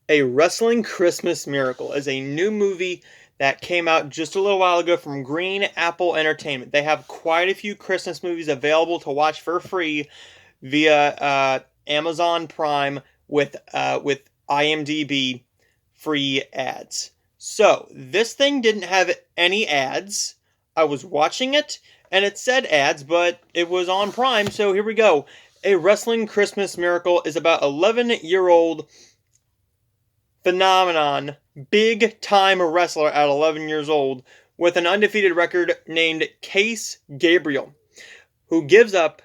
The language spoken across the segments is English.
A Wrestling Christmas Miracle is a new movie that came out just a little while ago from Green Apple Entertainment. They have quite a few Christmas movies available to watch for free via Amazon Prime with IMDb free ads. So this thing didn't have any ads. I was watching it and it said ads, but it was on Prime. So here we go. A Wrestling Christmas Miracle is about 11-year-old phenomenon, big time wrestler at 11 years old with an undefeated record named Case Gabriel, who gives up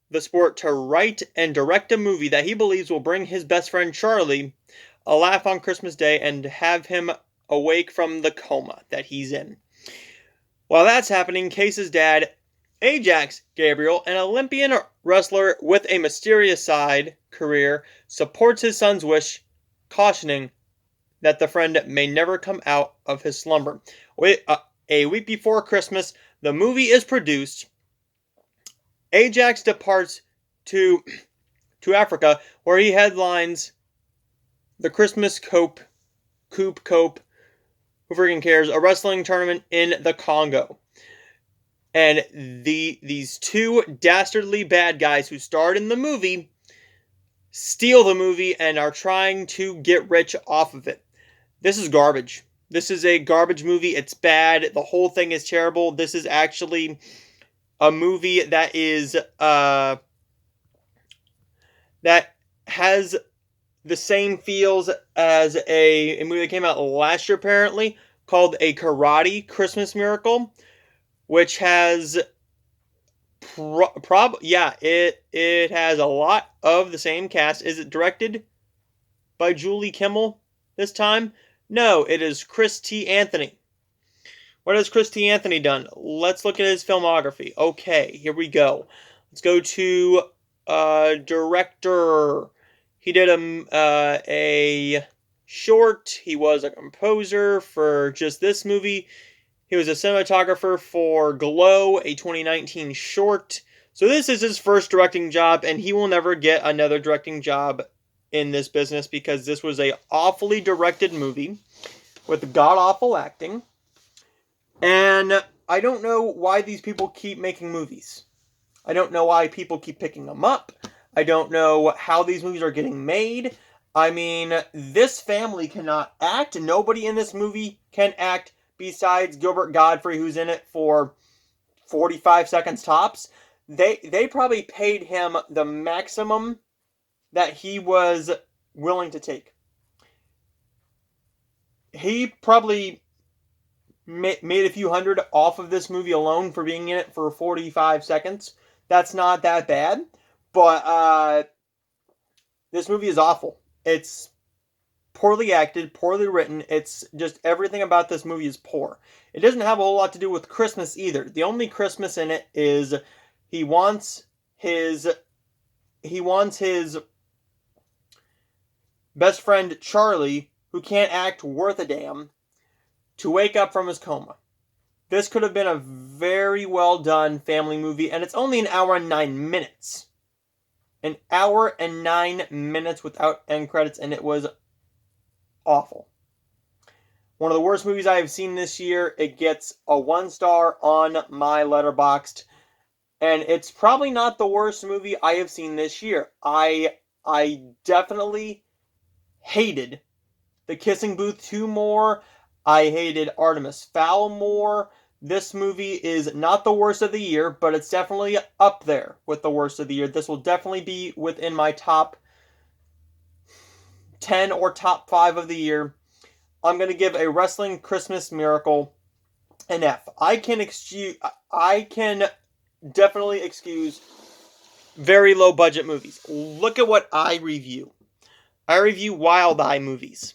the sport to write and direct a movie that he believes will bring his best friend Charlie a laugh on Christmas Day and have him awake from the coma that he's in. While that's happening, Case's dad, Ajax Gabriel, an Olympian wrestler with a mysterious side career, supports his son's wish, cautioning that the friend may never come out of his slumber. A week before Christmas, the movie is produced. Ajax departs to Africa, where he headlines the Christmas Cope, who freaking cares, a wrestling tournament in the Congo. And these two dastardly bad guys who starred in the movie steal the movie and are trying to get rich off of it. This is garbage. This is a garbage movie. It's bad. The whole thing is terrible. This is actually a movie that is that has the same feels as a movie that came out last year apparently called A Karate Christmas Miracle, which has it has a lot of the same cast. Is it directed by Julie Kimmel this time? No, it is Chris T. Anthony. What has Chris T. Anthony done? Let's look at his filmography. Okay, here we go. Let's go to director. He did a short. He was a composer for just this movie. He was a cinematographer for Glow, a 2019 short. So this is his first directing job, and he will never get another directing job in this business because this was a awfully directed movie with god-awful acting. And I don't know why these people keep making movies. I don't know why people keep picking them up. I don't know how these movies are getting made. I mean, this family cannot act. Nobody in this movie can act besides Gilbert Gottfried, who's in it for 45 seconds tops. They probably paid him the maximum that he was willing to take. He probably made a few hundred off of this movie alone for being in it for 45 seconds. That's not that bad, but this movie is awful. It's poorly acted, poorly written. It's just everything about this movie is poor. It doesn't have a whole lot to do with Christmas either. The only Christmas in it is he wants his best friend Charlie, who can't act worth a damn, to wake up from his coma. This could have been a very well done family movie, and it's only an hour and 9 minutes. An hour and 9 minutes without end credits, and it was awful. One of the worst movies I have seen this year. It gets a 1 star on my Letterboxd, and it's probably not the worst movie I have seen this year. I definitely hated The Kissing Booth 2 more. I hated Artemis Fowl more. This movie is not the worst of the year, but it's definitely up there with the worst of the year. This will definitely be within my top 10 or top 5 of the year. I'm going to give A Wrestling Christmas Miracle an F. I can definitely excuse very low budget movies. Look at what I review. I review Wild Eye movies.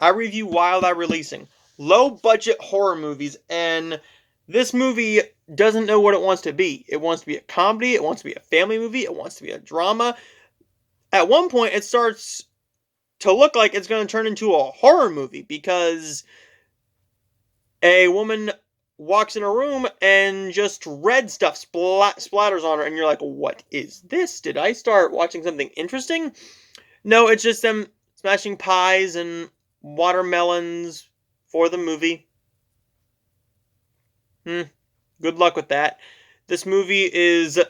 I review Wild Eye Releasing. Low budget horror movies, and this movie doesn't know what it wants to be. It wants to be a comedy, it wants to be a family movie, it wants to be a drama. At one point, it starts to look like it's going to turn into a horror movie because a woman walks in a room and just red stuff splatters on her, and you're like, what is this? Did I start watching something interesting? No, it's just them smashing pies and watermelons for the movie. Good luck with that. This movie is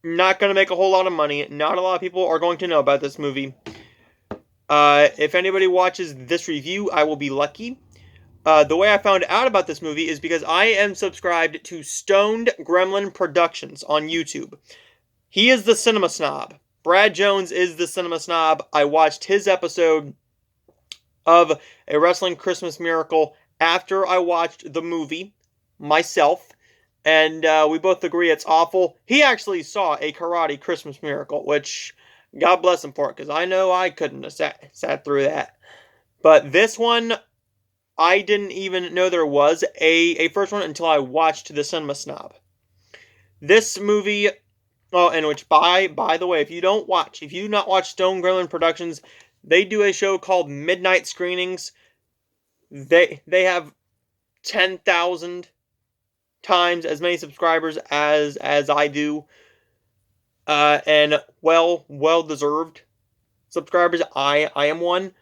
not going to make a whole lot of money. Not a lot of people are going to know about this movie. If anybody watches this review, I will be lucky. The way I found out about this movie is because I am subscribed to Stoned Gremlin Productions on YouTube. He is the cinema snob. Brad Jones is the cinema snob. I watched his episode of A Wrestling Christmas Miracle after I watched the movie myself, and we both agree it's awful. He actually saw A Karate Christmas Miracle, which God bless him for it, because I know I couldn't have sat through that. But this one, I didn't even know there was a first one until I watched The Cinema Snob. This movie, and which by the way, if you do not watch Stone Gremlin Productions, they do a show called Midnight Screenings. They have 10,000 times as many subscribers as I do, and well deserved subscribers. I am one.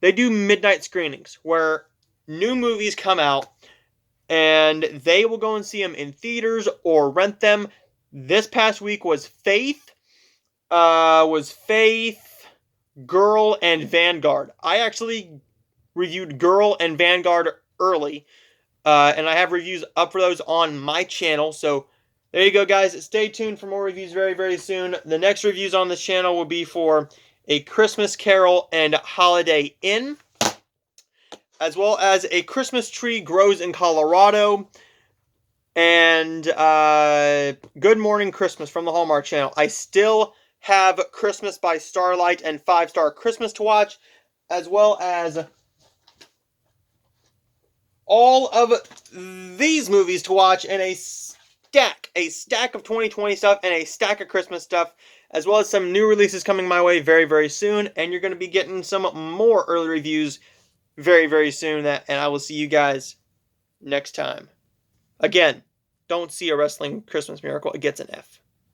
They do midnight screenings where new movies come out and they will go and see them in theaters or rent them. This past week was Faith, Girl, and Vanguard. I actually reviewed Girl and Vanguard early, and I have reviews up for those on my channel. So there you go, guys. Stay tuned for more reviews very, very soon. The next reviews on this channel will be for A Christmas Carol and Holiday Inn, as well as A Christmas Tree Grows in Colorado, and Good Morning Christmas from the Hallmark Channel. I still have Christmas by Starlight and 5 Star Christmas to watch, as well as all of these movies to watch, and a stack of 2020 stuff and a stack of Christmas stuff, as well as some new releases coming my way very, very soon. And you're going to be getting some more early reviews very, very soon. And I will see you guys next time. Again, don't see A Wrestling Christmas Miracle. It gets an F.